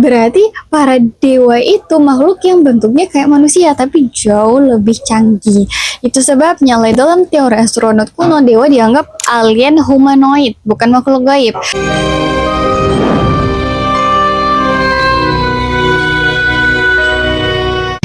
Berarti para dewa itu makhluk yang bentuknya kayak manusia tapi jauh lebih canggih. Itu sebabnya dalam teori astronot kuno dewa dianggap alien humanoid, bukan makhluk gaib.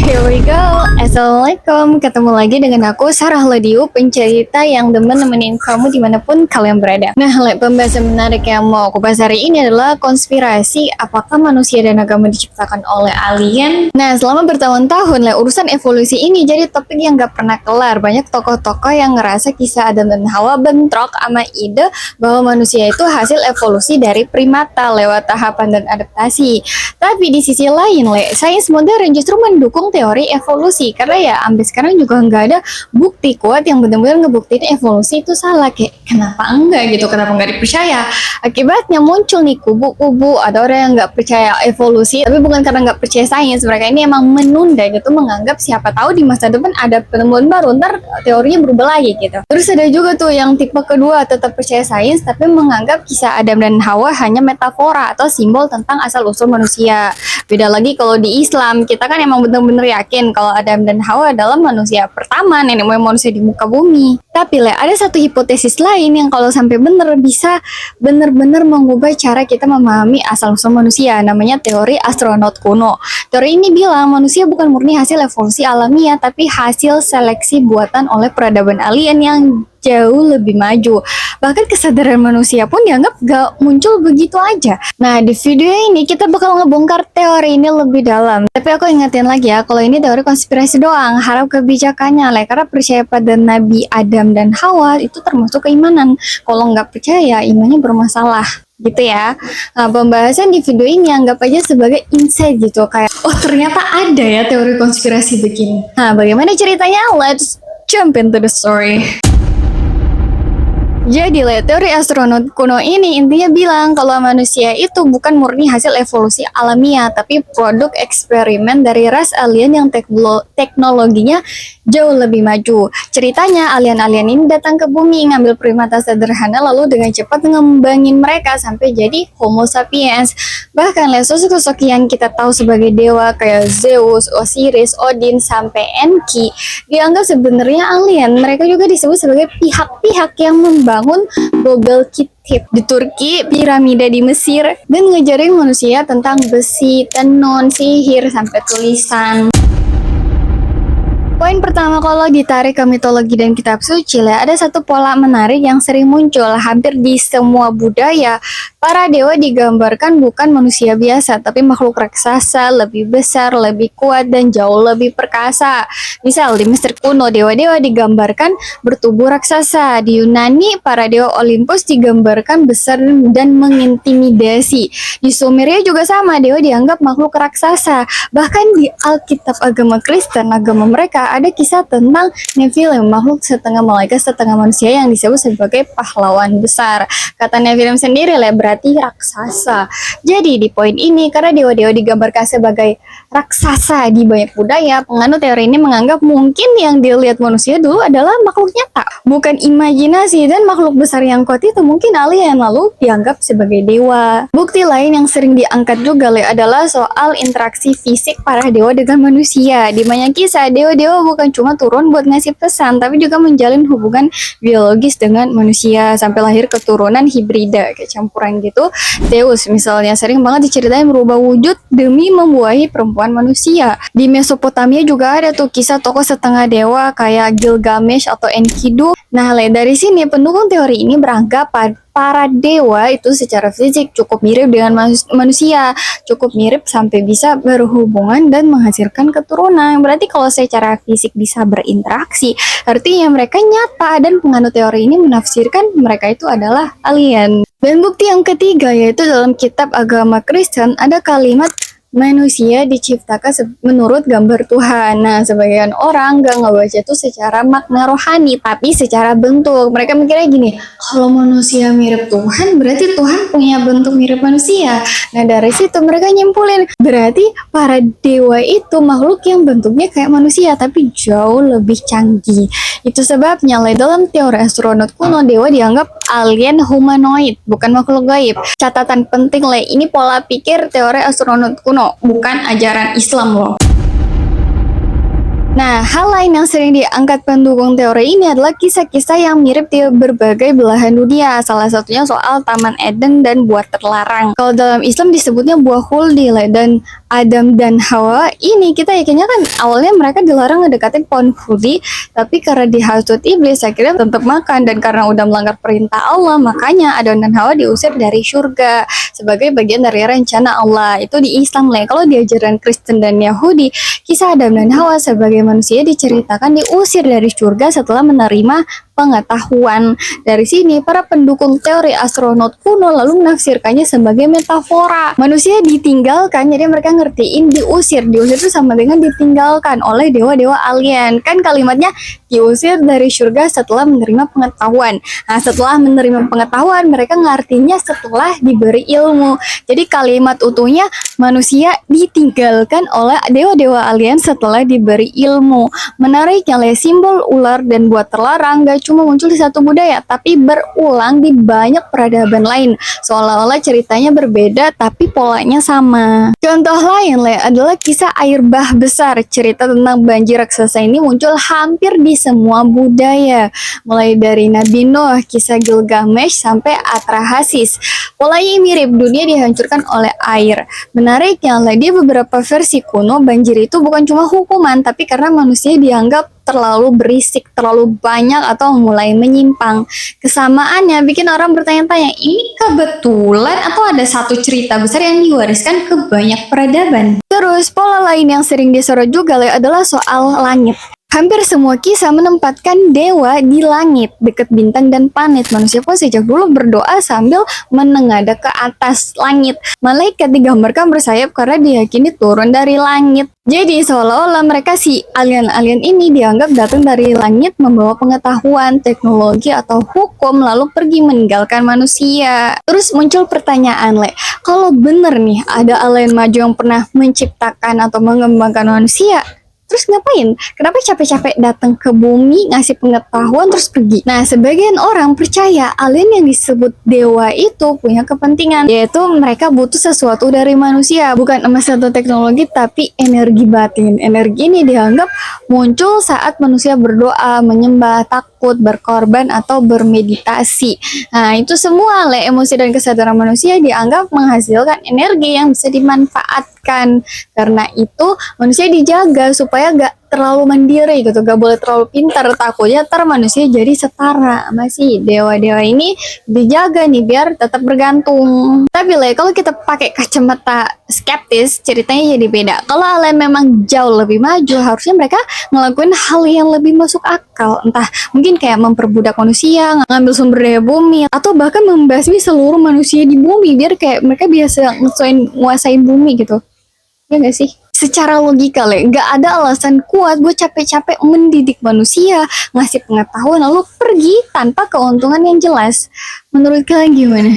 Here we go. Assalamualaikum. Ketemu lagi dengan aku Sarah Ladiu, pencerita yang demen nemenin kamu dimanapun kalian berada. Nah, pembahasan menarik yang mau aku bahas hari ini adalah konspirasi apakah manusia dan agama diciptakan oleh alien. Nah, selama bertahun-tahun urusan evolusi ini jadi topik yang gak pernah kelar. Banyak tokoh-tokoh yang ngerasa kisah Adam dan Hawa bentrok sama ide bahwa manusia itu hasil evolusi dari primata lewat tahapan dan adaptasi. Tapi di sisi lain, sains modern justru mendukung teori evolusi karena ya sampai sekarang juga nggak ada bukti kuat yang benar-benar ngebuktiin evolusi itu salah. Kayak kenapa enggak gitu, kenapa nggak dipercaya? Akibatnya muncul nih kubu-kubu ada orang yang nggak percaya evolusi, tapi bukan karena nggak percaya sains, mereka ini emang menunda gitu, menganggap siapa tahu di masa depan ada penemuan baru, ntar teorinya berubah lagi gitu. Terus ada juga tuh yang tipe kedua tetap percaya sains tapi menganggap kisah Adam dan Hawa hanya metafora atau simbol tentang asal-usul manusia. Beda lagi kalau di Islam, kita kan emang bener-bener yakin kalau Adam dan Hawa adalah manusia pertama, nenek moyang manusia di muka bumi. Tapi ada satu hipotesis lain yang kalau sampai bener bisa bener-bener mengubah cara kita memahami asal-usul manusia, namanya teori astronot kuno. Teori ini bilang manusia bukan murni hasil evolusi alamiah, tapi hasil seleksi buatan oleh peradaban alien yang jauh lebih maju. Bahkan kesadaran manusia pun dianggap gak muncul begitu aja. Nah, di video ini kita bakal ngebongkar teori ini lebih dalam. Tapi aku ingetin lagi ya, kalau ini teori konspirasi doang, harap kebijakannya karena percaya pada Nabi Adam dan Hawa itu termasuk keimanan. Kalau nggak percaya, imannya bermasalah. Gitu ya. Nah, pembahasan di video ini anggap aja sebagai insight gitu, kayak oh ternyata ada ya teori konspirasi begini. Nah, bagaimana ceritanya? Let's jump into the story. Jadi teori astronot kuno ini intinya bilang kalau manusia itu bukan murni hasil evolusi alamiah, tapi produk eksperimen dari ras alien yang teknologinya jauh lebih maju. Ceritanya alien-alien ini datang ke bumi, ngambil primata sederhana lalu dengan cepat ngembangin mereka sampai jadi Homo sapiens. Bahkan sosok-sosok yang kita tahu sebagai dewa kayak Zeus, Osiris, Odin sampai Enki dianggap sebenarnya alien. Mereka juga disebut sebagai pihak-pihak yang membangun Göbekli Tepe di Turki, piramida di Mesir, dan ngajarin manusia tentang besi, tenun, sihir, sampai tulisan. Poin pertama, kalau ditarik ke mitologi dan kitab suci, ada satu pola menarik yang sering muncul hampir di semua budaya. Para dewa digambarkan bukan manusia biasa, tapi makhluk raksasa, lebih besar, lebih kuat, dan jauh lebih perkasa. Misal di Mesir kuno, dewa-dewa digambarkan bertubuh raksasa. Di Yunani, para dewa Olympus digambarkan besar dan mengintimidasi. Di Sumeria juga sama, dewa dianggap makhluk raksasa. Bahkan di Alkitab agama Kristen, agama mereka, ada kisah tentang Nephilim, makhluk setengah malaikat setengah manusia yang disebut sebagai pahlawan besar. Kata Nephilim sendiri berarti raksasa. Jadi di poin ini, karena dewa-dewa digambarkan sebagai raksasa di banyak budaya, penganut teori ini menganggap mungkin yang dilihat manusia dulu adalah makhluk nyata, bukan imajinasi, dan makhluk besar yang kuat itu mungkin alien lalu dianggap sebagai dewa. Bukti lain yang sering diangkat juga adalah soal interaksi fisik para dewa dengan manusia. Di banyak kisah, dewa-dewa bukan cuma turun buat ngasih pesan, tapi juga menjalin hubungan biologis dengan manusia sampai lahir keturunan hibrida kayak campuran gitu. Zeus misalnya sering banget diceritain berubah wujud demi membuahi perempuan manusia. Di Mesopotamia juga ada tuh kisah tokoh setengah dewa kayak Gilgamesh atau Enkidu. Nah, dari sini pendukung teori ini beranggap para dewa itu secara fisik cukup mirip dengan manusia, cukup mirip sampai bisa berhubungan dan menghasilkan keturunan. Berarti kalau secara fisik bisa berinteraksi, artinya mereka nyata, dan penganut teori ini menafsirkan mereka itu adalah alien. Dan bukti yang ketiga yaitu dalam kitab agama Kristen ada kalimat manusia diciptakan menurut gambar Tuhan. Nah, sebagian orang gak ngebaca itu secara makna rohani, tapi secara bentuk. Mereka mikirnya gini, kalau manusia mirip Tuhan, berarti Tuhan punya bentuk mirip manusia. Nah, dari situ mereka nyimpulin, berarti para dewa itu makhluk yang bentuknya kayak manusia, tapi jauh lebih canggih. Itu sebabnya, dalam teori astronot kuno, dewa dianggap alien humanoid, bukan makhluk gaib. Catatan penting, ini pola pikir teori astronot kuno, bukan ajaran Islam loh. Nah, hal lain yang sering diangkat pendukung teori ini adalah kisah-kisah yang mirip di berbagai belahan dunia. Salah satunya soal Taman Eden dan buah terlarang. Kalau dalam Islam disebutnya buah khuldi, dan Adam dan Hawa ini kita yakinnya kan awalnya mereka dilarang ngedekatin pohon khuldi, tapi karena dihasut iblis akhirnya tetap makan, dan karena udah melanggar perintah Allah, makanya Adam dan Hawa diusir dari surga sebagai bagian dari rencana Allah. Itu di Islam. Kalau di ajaran Kristen dan Yahudi, kisah Adam dan Hawa sebagai manusia diceritakan diusir dari surga setelah menerima pengetahuan. Dari sini, para pendukung teori astronot kuno lalu menafsirkannya sebagai metafora. Manusia ditinggalkan, jadi mereka ngertiin diusir. Diusir itu sama dengan ditinggalkan oleh dewa-dewa alien. Kan kalimatnya diusir dari surga setelah menerima pengetahuan. Nah, setelah menerima pengetahuan, mereka ngartinya setelah diberi ilmu. Jadi kalimat utuhnya, manusia ditinggalkan oleh dewa-dewa alien setelah diberi ilmu. Menariknya, simbol ular dan buah terlarang gak cuma muncul di satu budaya, tapi berulang di banyak peradaban lain. Seolah-olah ceritanya berbeda, tapi polanya sama. Contoh lain adalah kisah air bah besar. Cerita tentang banjir raksasa ini muncul hampir di semua budaya. Mulai dari Nabi Nuh, kisah Gilgamesh, sampai Atrahasis. Polanya mirip, dunia dihancurkan oleh air. Menariknya, di beberapa versi kuno, banjir itu bukan cuma hukuman, tapi karena manusia dianggap terlalu berisik, terlalu banyak, atau mulai menyimpang. Kesamaannya bikin orang bertanya-tanya, ini kebetulan atau ada satu cerita besar yang diwariskan ke banyak peradaban? Terus, pola lain yang sering disorot juga adalah soal langit. Hampir semua kisah menempatkan dewa di langit, dekat bintang dan planet. Manusia pun sejak dulu berdoa sambil menengadah ke atas langit. Malaikat digambarkan bersayap karena diyakini turun dari langit. Jadi seolah-olah mereka si alien-alien ini dianggap datang dari langit membawa pengetahuan, teknologi, atau hukum lalu pergi meninggalkan manusia. Terus muncul pertanyaan, kalau bener nih ada alien maju yang pernah menciptakan atau mengembangkan manusia, terus ngapain? Kenapa capek-capek datang ke bumi, ngasih pengetahuan, terus pergi? Nah, sebagian orang percaya alien yang disebut dewa itu punya kepentingan, yaitu mereka butuh sesuatu dari manusia. Bukan emas atau teknologi, tapi energi batin. Energi ini dianggap muncul saat manusia berdoa, menyembah, takut, berkorban, atau bermeditasi. Nah, itu semua emosi dan kesadaran manusia dianggap menghasilkan energi yang bisa dimanfaatkan. Karena itu, manusia dijaga supaya gak terlalu mandiri gitu, gak boleh terlalu pintar, takutnya ntar manusia jadi setara. Masih dewa-dewa ini dijaga nih biar tetap bergantung. Tapi kalau kita pakai kacamata skeptis, ceritanya jadi beda. Kalau alien memang jauh lebih maju, harusnya mereka ngelakuin hal yang lebih masuk akal. Entah mungkin kayak memperbudak manusia, ngambil sumber daya bumi, atau bahkan membasmi seluruh manusia di bumi biar kayak mereka biasa nguasain bumi gitu. Ya gak sih? Secara logika, gak ada alasan kuat gue capek-capek mendidik manusia, ngasih pengetahuan, lalu pergi tanpa keuntungan yang jelas. Menurut kalian gimana?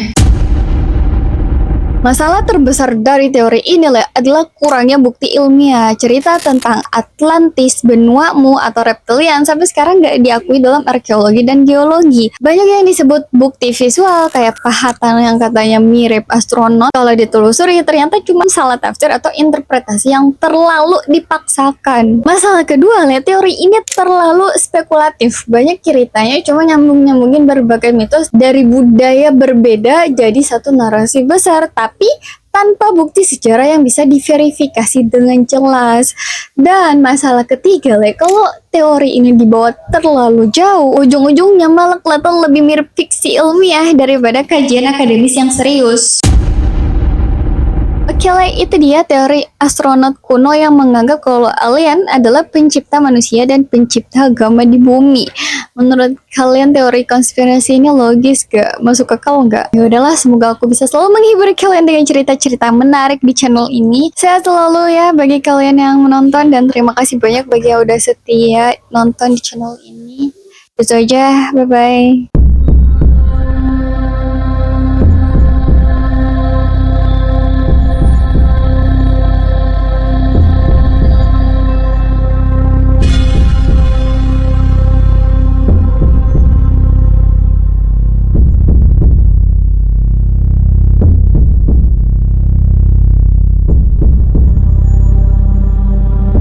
Masalah terbesar dari teori ini adalah kurangnya bukti ilmiah. Cerita tentang Atlantis, benua Mu, atau reptilian sampai sekarang nggak diakui dalam arkeologi dan geologi. Banyak yang disebut bukti visual kayak pahatan yang katanya mirip astronot. Kalau ditelusuri ternyata cuma salah tafsir atau interpretasi yang terlalu dipaksakan. Masalah kedua, teori ini terlalu spekulatif. Banyak ceritanya cuma nyambung-nyambungin berbagai mitos dari budaya berbeda jadi satu narasi besar, tapi tanpa bukti sejarah yang bisa diverifikasi dengan jelas. Dan masalah ketiga, kalau teori ini dibawa terlalu jauh, ujung-ujungnya malah kelihatan lebih mirip fiksi ilmiah daripada kajian akademis yang serius. Oke lah, itu dia teori astronot kuno yang menganggap kalau alien adalah pencipta manusia dan pencipta agama di bumi. Menurut kalian teori konspirasi ini logis gak? Masuk akal nggak? Ya udahlah, semoga aku bisa selalu menghibur kalian dengan cerita-cerita menarik di channel ini. Sehat selalu ya bagi kalian yang menonton, dan terima kasih banyak bagi yang udah setia nonton di channel ini. Itu aja, bye-bye.